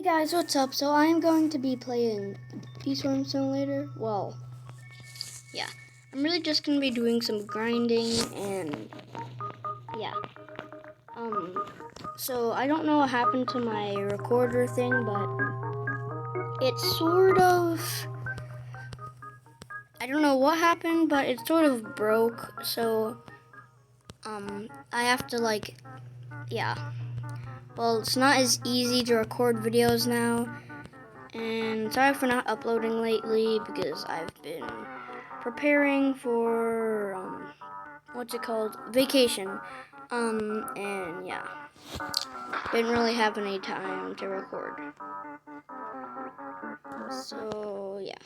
Hey guys, what's up? So I'm going to be playing Deswarm Simulator. Well, yeah. I'm really just going to be doing some grinding and yeah. So I don't know what happened to my recorder thing, but it's sort of, I don't know what happened, but it sort of broke. So, I have to yeah. Well, it's not as easy to record videos now. And sorry for not uploading lately because I've been preparing for vacation. And yeah, didn't really have any time to record. So yeah.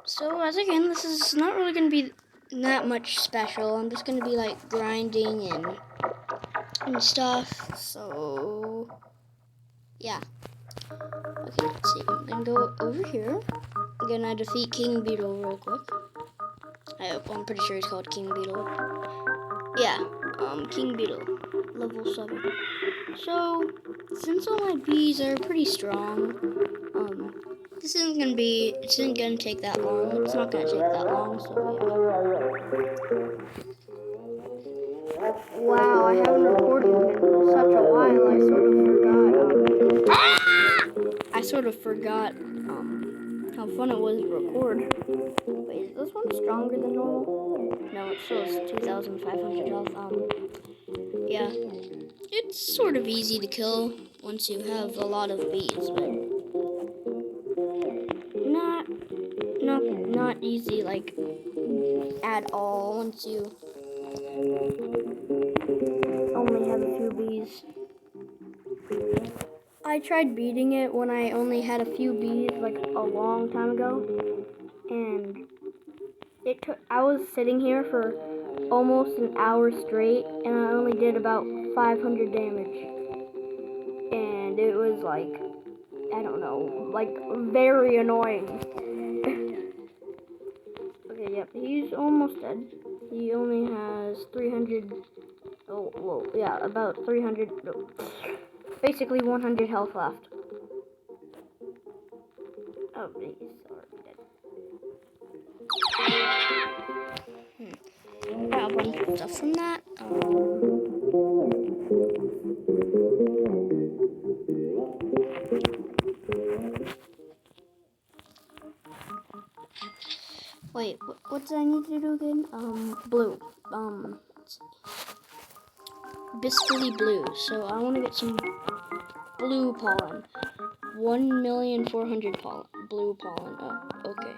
So as again, this is not really gonna be that much special. I'm just gonna be like grinding and stuff. So yeah. Okay, let's see. I'm gonna go over here. I'm gonna defeat King Beetle real quick. I'm pretty sure he's called King Beetle. Yeah, King Beetle, level 7. So, since all my bees are pretty strong, it isn't gonna take that long. It's not gonna take that long, so yeah. Wow, I haven't recorded in such a while. I sort of forgot how fun it was to record. Wait, is this one stronger than normal? No, it still has 2,500 health. Yeah, it's sort of easy to kill once you have a lot of bees, but not easy like at all once you only have a few bees. I tried beating it when I only had a few bees like a long time ago, and I was sitting here for almost an hour straight, and I only did about 500 damage, and it was like, I don't know, like very annoying. Okay, yep, he's almost dead. He only has 300, oh, whoa, yeah, about 300, no, basically 100 health left. Oh, he's already dead. Got a bunch of stuff from that. Wait, what did I need to do again? Blue. Biscuity blue. So I want to get some blue pollen. 1,400,000 blue pollen. Oh, okay.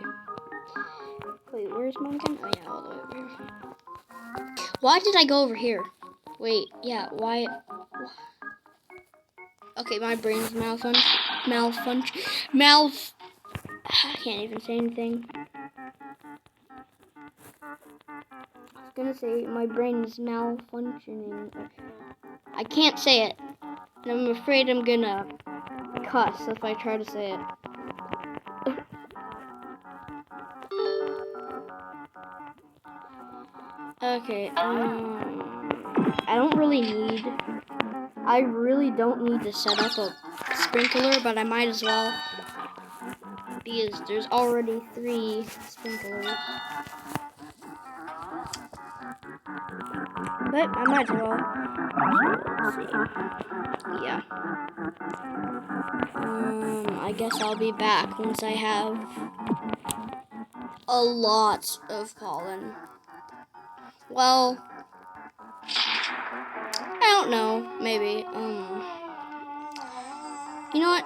Wait, where's mine again? Oh yeah, all the way over here. Why did I go over here? Wait, yeah, why? Okay, my brain's I can't even say anything. I was gonna say my brain is malfunctioning. I can't say it. And I'm afraid I'm gonna cuss if I try to say it. Okay, I really don't need to set up a sprinkler, but I might as well, because there's already 3 sprinklers. But I might as well. So, let's see. Yeah. I guess I'll be back once I have a lot of pollen. Well, I don't know. Maybe. You know what?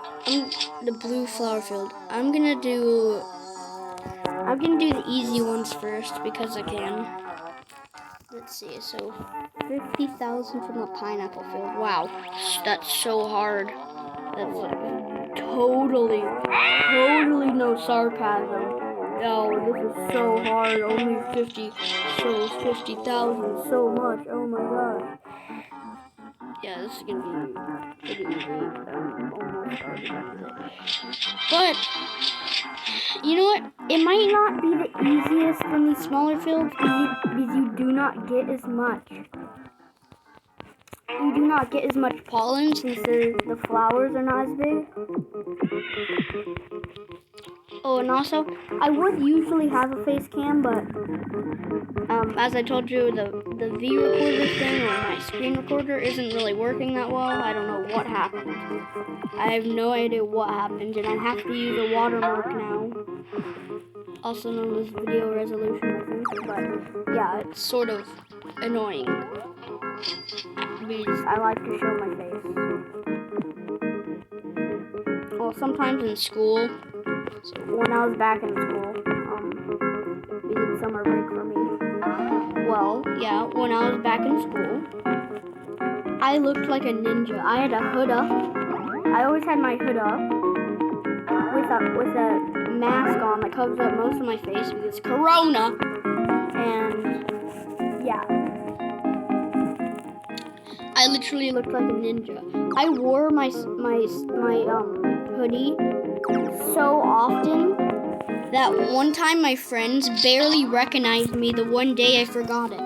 The blue flower field. I'm gonna do the easy ones first because I can. Let's see. So 50,000 from the pineapple field. Wow, that's so hard. That's like totally no sarcasm. No, this is so hard. Only 50. So 50,000. So much. Oh my god. Yeah, this is gonna be pretty easy. Almost already. But you know what? It might not be the easiest in these smaller fields because you do not get as much you do not get as much pollen since the flowers are not as big. Oh, and also, I would usually have a face cam, but as I told you, the V recorder thing or my screen recorder isn't really working that well. I don't know what happened. I have no idea what happened, and I have to use a watermark now, also known as video resolution, I think. But yeah, it's sort of annoying because I like to show my face. Well, sometimes in school. So when I was back in school, we did summer break for me. Well, yeah, when I was back in school, I looked like a ninja. I had a hood up. I always had my hood up with a mask on that covers up most of my face because Corona. And yeah, I literally looked like a ninja. I wore my hoodie so often that one time my friends barely recognized me. The one day I forgot it.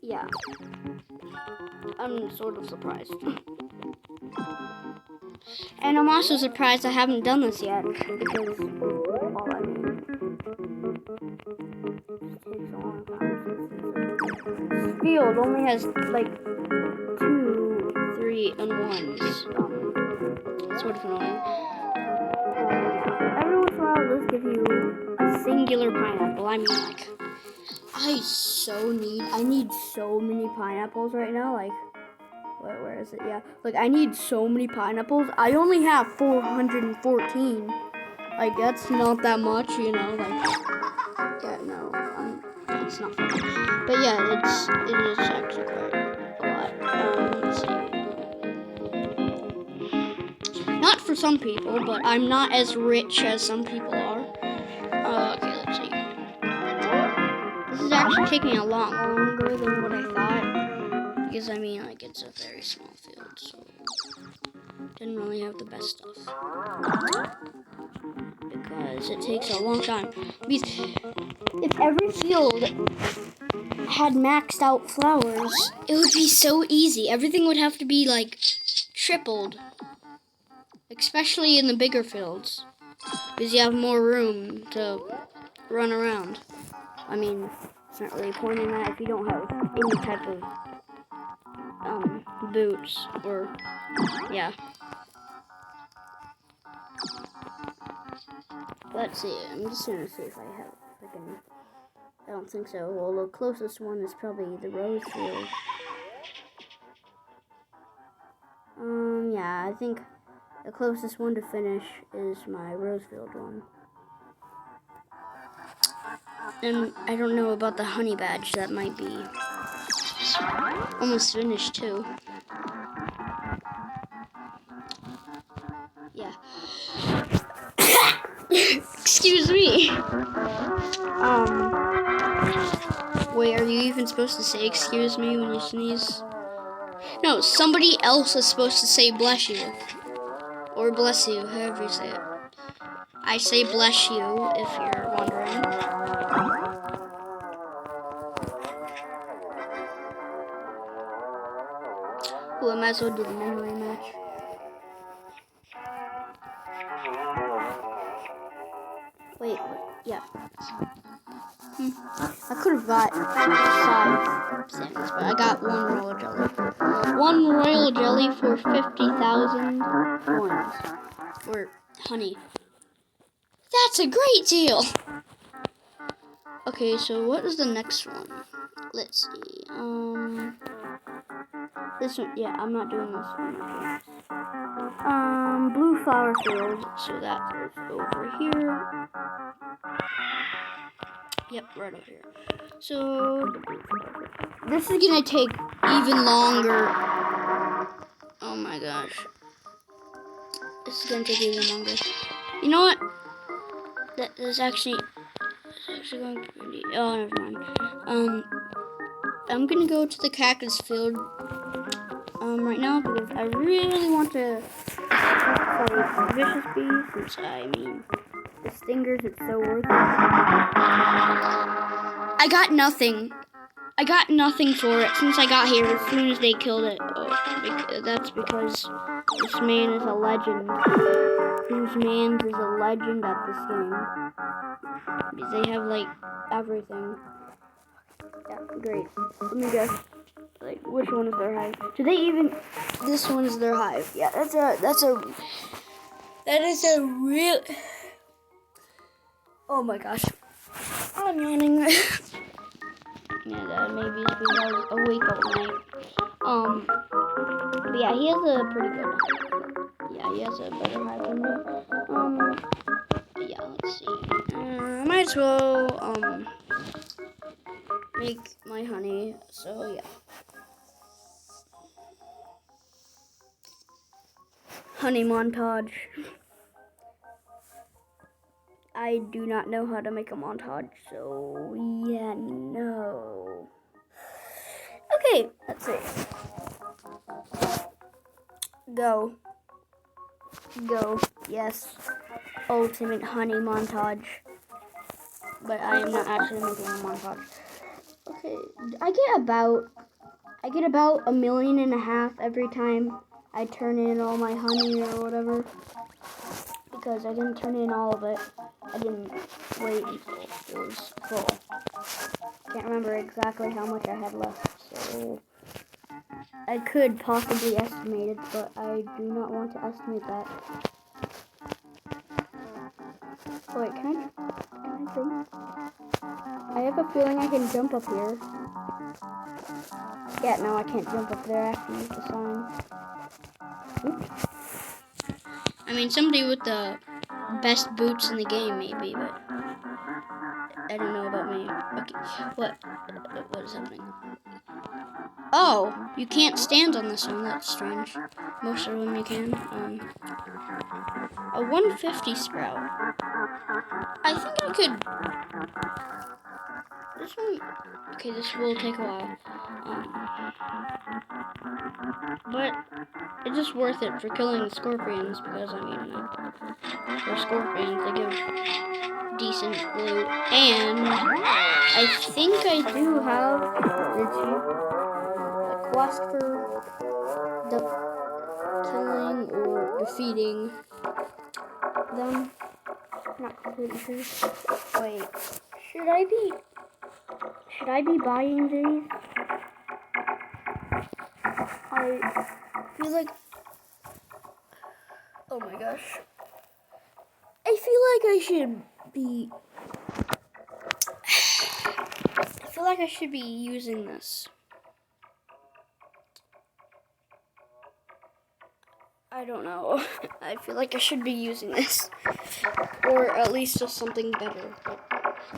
Yeah. I'm sort of surprised. And I'm also surprised I haven't done this yet because, well, I mean, it takes a long time. This field only has like 2, 3, and 1s. Sort of annoying. Every once in a while, they'll give you a singular pineapple. I mean, like, I need so many pineapples right now. Like, where is it? Yeah, like, I need so many pineapples. I only have 414. Like, that's not that much, you know. Like, yeah, no, it's not funny. But yeah, it is actually quite a lot. Let's see. Not for some people, but I'm not as rich as some people are. Okay, let's see. This is actually taking a lot longer than what I thought. Because, I mean, like, it's a very small field, so didn't really have the best stuff. Because it takes a long time. Because if every field had maxed out flowers, it would be so easy. Everything would have to be, like, tripled. Especially in the bigger fields, because you have more room to run around. I mean, it's not really a point in that if you don't have any type of boots or, yeah. Let's see, I'm just gonna see if I can, I don't think so. Well, the closest one is probably the rose field. Yeah, I think the closest one to finish is my Rosefield one. And I don't know about the honey badge. That might be almost finished too. Yeah. Excuse me. Wait, are you even supposed to say excuse me when you sneeze? No, somebody else is supposed to say bless you. Or bless you, however you say it. I say bless you, if you're wondering. Ooh, I might as well do the memory match. Wait, yeah. I could have got 5 cents, but I got 1 royal jelly. 1 royal jelly for 50,000 coins. Or honey. That's a great deal! Okay, so what is the next one? Let's see. This one, yeah, I'm not doing this one. Okay. Blue flower field, so that goes over here. Yep, right over here. So, this is gonna take even longer. Oh my gosh. This is gonna take even longer. You know what? That's actually going to be, oh, never mind. I'm gonna go to the cactus field right now because I really want to fight Vicious Bee, since I mean the stingers, it's so worth it. I got nothing. I got nothing for it since I got here as soon as they killed it. That's because this man is a legend. This man is a legend at this game. Because they have like everything. Yeah, great. Let me guess. Like, which one is their hive? Do they even? This one is their hive. Yeah, that is a real. Oh my gosh, I'm yawning. Yeah, that maybe is because I was awake all night. But yeah, he has a pretty good. Yeah, he has a better hive than me. Yeah, let's see. I might as well make my honey. So yeah. Honey montage. I do not know how to make a montage, so yeah, no. Okay, let's see. Go. Yes. Ultimate honey montage. But I am not actually making a montage. Okay, I get about 1.5 million every time I turn in all my honey or whatever. Because I didn't turn in all of it. I didn't wait until it was full. Can't remember exactly how much I had left, so I could possibly estimate it, but I do not want to estimate that. Oh wait, can I jump? I have a feeling I can jump up here. Yeah, no, I can't jump up there. I have to use the sign. Oops. I mean, somebody with the best boots in the game, maybe, but I don't know about me. Okay, what is happening? Oh, you can't stand on this one. That's strange. Most of them you can. A 150 sprout. I think I could. This one. Okay, this will take a while. But it's just worth it for killing the scorpions because I mean, for scorpions they give decent loot, and I think I do have a quest for the killing or defeating them. Not completely sure. Wait, should I be buying these? I feel like, oh my gosh, I feel like I should be using this. I don't know. I feel like I should be using this. Or at least just something better.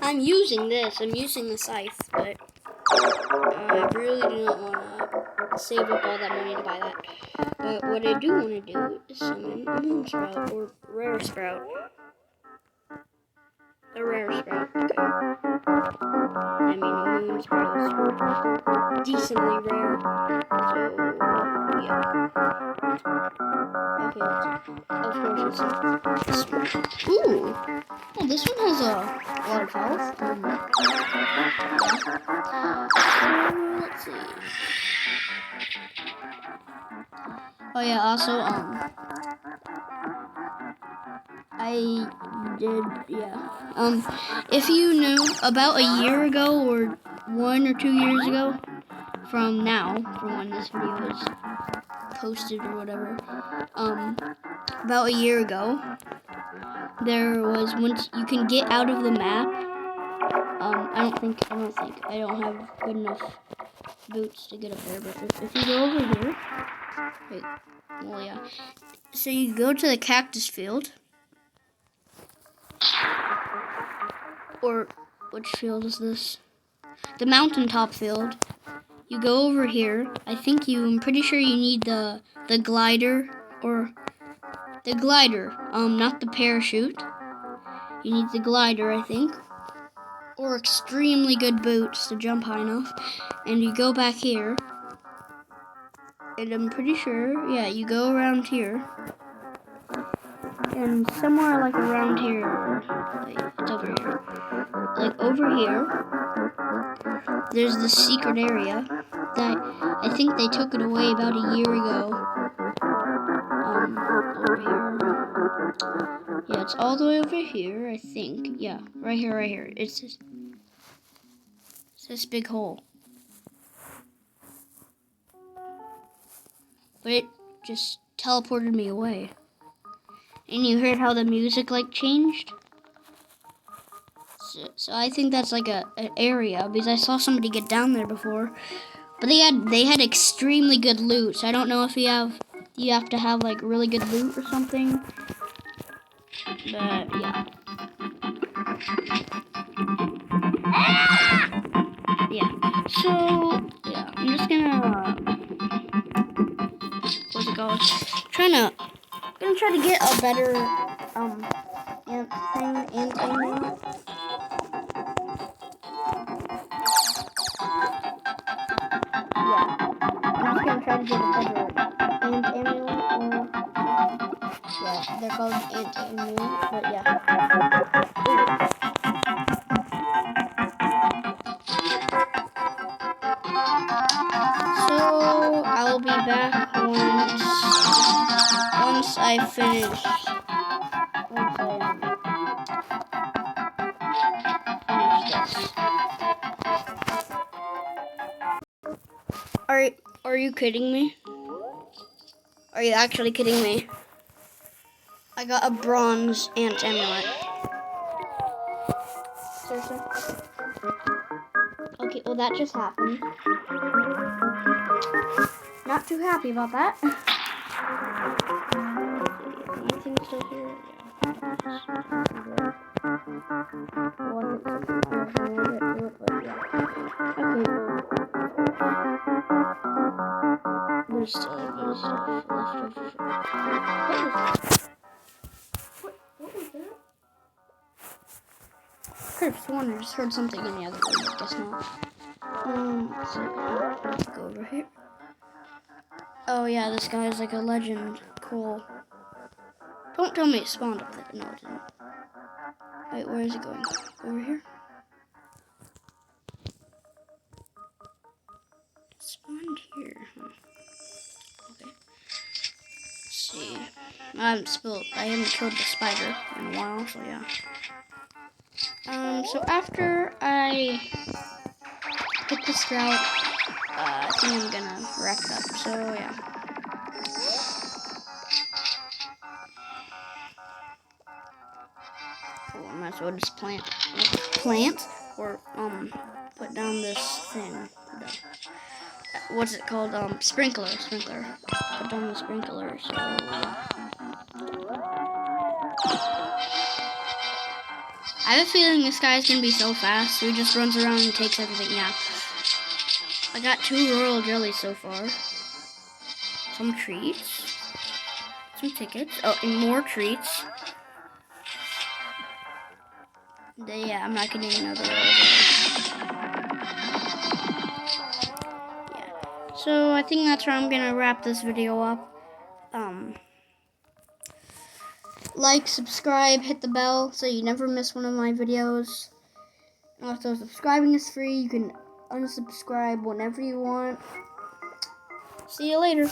I'm using this. I'm using the scythe, but I really do not want to save up all that money to buy that. But what I do want to do is summon a moon sprout or rare sprout. A rare sprout. Okay. I mean, a moon sprout is decently rare. So, yeah. Okay, of course it's this one. Ooh! Oh, this one has a lot of health. Let's see. Oh yeah, also, I did, yeah. If you knew, about a year ago, or 1 or 2 years ago, from when this video is posted or whatever, about a year ago, there was, once you can get out of the map, I don't have good enough boots to get up there, but if you go over here, wait, well yeah, so you go to the cactus field, or which field is this? The mountaintop field. You go over here. I'm pretty sure you need the glider, or the glider, not the parachute. You need the glider, I think, or extremely good boots to jump high enough. And you go back here, and I'm pretty sure, yeah, you go around here, and somewhere like around here, wait, it's over here. like over here, there's this secret area that I think they took it away about a year ago. Over here. Yeah, it's all the way over here, I think. Yeah, right here. It's this big hole. But it just teleported me away. And you heard how the music like changed? So I think that's like an area, because I saw somebody get down there before. But they had extremely good loot. So I don't know if you have to have like really good loot or something. But yeah. Yeah. So yeah, I'm just gonna what's it called? Gonna try to get a better ant amulet. Yeah. I'm just gonna try to get a better ant amulet, or yeah, they're called ant amulet, but yeah. So I'll be back once I finish. Once I finish this. Are you kidding me? Are you actually kidding me? I got a bronze ant amulet. Seriously? Okay, well that just happened. Not too happy about that. Anything still here? There's still good stuff left over. What was that? Could have sworn I just heard something in the other room. Guess not. So let's go over here. Oh yeah, this guy is like a legend. Cool. Don't tell me it spawned up there. No, it didn't. Wait, where is it going? Over here? It spawned here. Okay. Let's see. I haven't killed the spider in a while, so yeah. So after I hit the sprout, I think I'm gonna wrap it up. So yeah. Cool, I might as well just plant or put down this thing. What's it called? Sprinkler. Put down the sprinkler. So yeah. I have a feeling this guy's gonna be so fast, so he just runs around and takes everything. Yeah. I got 2 royal jellies so far. Some treats. Some tickets. Oh, and more treats. Yeah, I'm not getting another royal jelly. Yeah. So I think that's where I'm gonna wrap this video up. Like, subscribe, hit the bell so you never miss one of my videos. Also, subscribing is free. You can unsubscribe whenever you want. See you later.